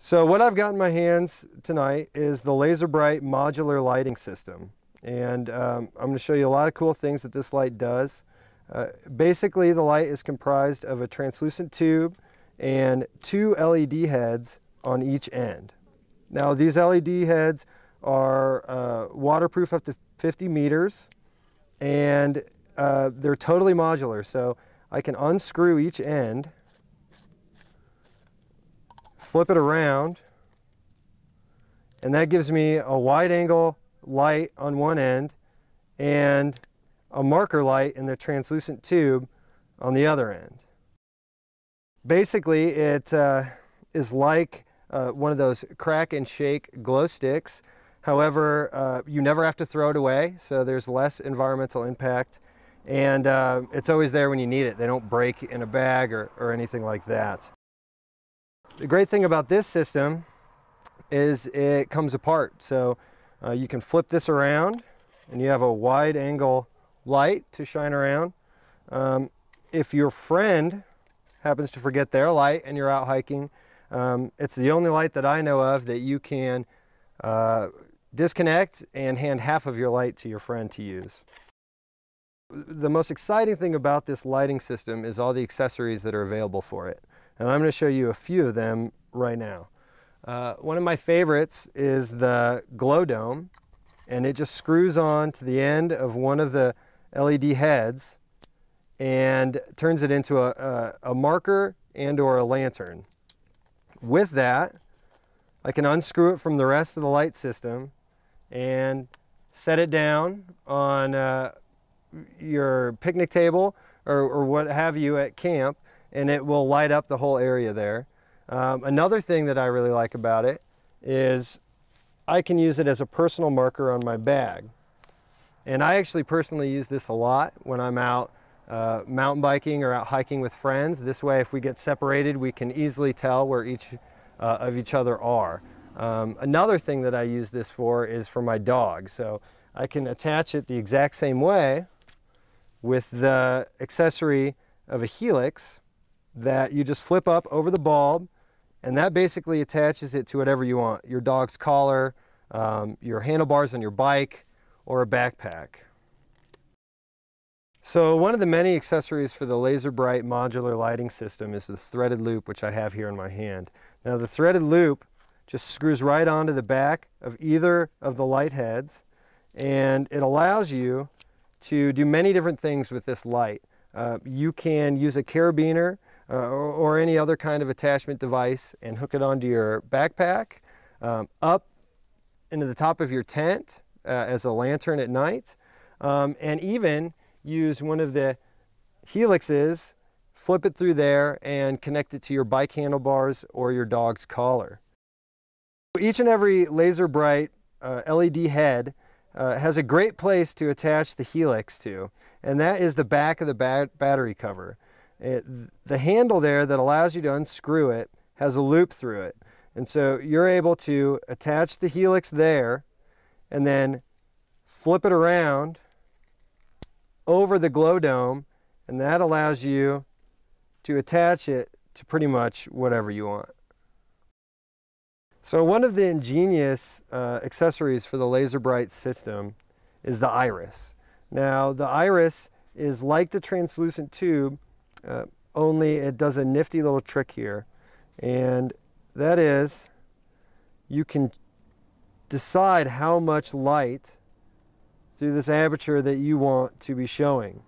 So what I've got in my hands tonight is the LaserBrite modular lighting system. And I'm going to show you a lot of cool things that this light does. Basically, the light is comprised of a translucent tube and two LED heads on each end. Now, these LED heads are waterproof up to 50 meters, and they're totally modular. So I can unscrew each end, flip it around, and that gives me a wide angle light on one end and a marker light in the translucent tube on the other end. Basically, it is like one of those crack and shake glow sticks. However, you never have to throw it away, so there's less environmental impact, and it's always there when you need it. They don't break in a bag or anything like that. The great thing about this system is it comes apart. So you can flip this around and you have a wide angle light to shine around. If your friend happens to forget their light and you're out hiking, it's the only light that I know of that you can disconnect and hand half of your light to your friend to use. The most exciting thing about this lighting system is all the accessories that are available for it. And I'm going to show you a few of them right now. One of my favorites is the glow dome, and it just screws on to the end of one of the LED heads and turns it into a marker and or a lantern. With that, I can unscrew it from the rest of the light system and set it down on your picnic table or what have you at camp, and it will light up the whole area there. Another thing that I really like about it is I can use it as a personal marker on my bag. And I actually personally use this a lot when I'm out mountain biking or out hiking with friends. This way, if we get separated, we can easily tell where each of each other are. Another thing that I use this for is for my dog. So I can attach it the exact same way with the accessory of a helix that you just flip up over the bulb, and that basically attaches it to whatever you want. Your dog's collar, your handlebars on your bike, or a backpack. So one of the many accessories for the LaserBrite modular lighting system is the threaded loop, which I have here in my hand. Now the threaded loop just screws right onto the back of either of the light heads, and it allows you to do many different things with this light. You can use a carabiner or any other kind of attachment device and hook it onto your backpack, up into the top of your tent as a lantern at night, and even use one of the helixes, flip it through there and connect it to your bike handlebars or your dog's collar. Each and every LaserBrite LED head has a great place to attach the helix to, and that is the back of the battery cover. The handle there that allows you to unscrew it has a loop through it, and so you're able to attach the helix there and then flip it around over the glow dome, and that allows you to attach it to pretty much whatever you want. So one of the ingenious accessories for the LaserBrite system is the iris. Now the iris is like the translucent tube, only it does a nifty little trick here, and that is you can decide how much light through this aperture that you want to be showing,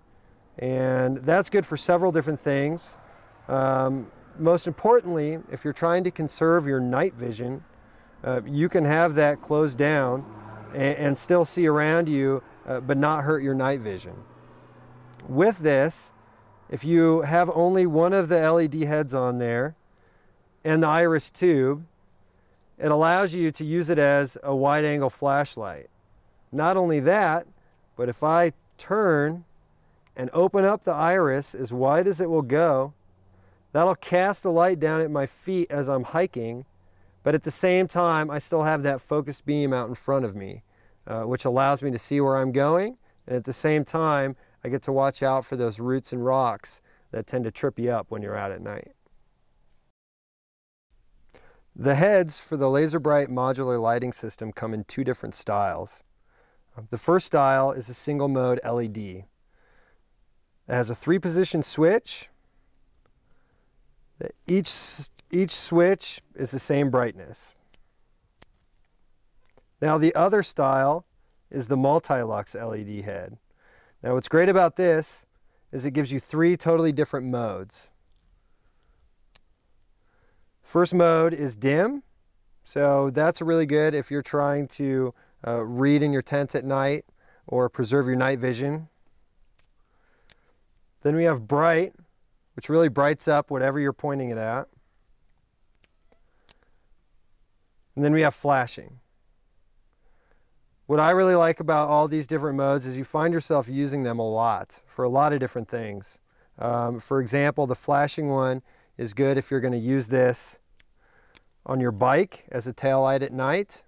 and that's good for several different things. Most importantly, if you're trying to conserve your night vision, you can have that closed down and still see around you, but not hurt your night vision. With this, if you have only one of the LED heads on there and the iris tube, it allows you to use it as a wide angle flashlight. Not only that, but if I turn and open up the iris as wide as it will go, that'll cast a light down at my feet as I'm hiking, but at the same time I still have that focused beam out in front of me, which allows me to see where I'm going, and at the same time I get to watch out for those roots and rocks that tend to trip you up when you're out at night. The heads for the Laser Bright modular lighting system come in two different styles. The first style is a single mode LED. It has a 3-position switch. Each switch is the same brightness. Now the other style is the multi-lux LED head. Now what's great about this is it gives you 3 totally different modes. First mode is dim, so that's really good if you're trying to read in your tent at night or preserve your night vision. Then we have bright, which really brights up whatever you're pointing it at. And then we have flashing. What I really like about all these different modes is you find yourself using them a lot for a lot of different things. For example, the flashing one is good if you're going to use this on your bike as a tail light at night,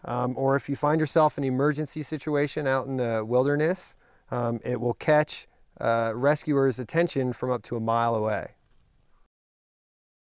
or if you find yourself in an emergency situation out in the wilderness, it will catch rescuers' attention from up to a mile away.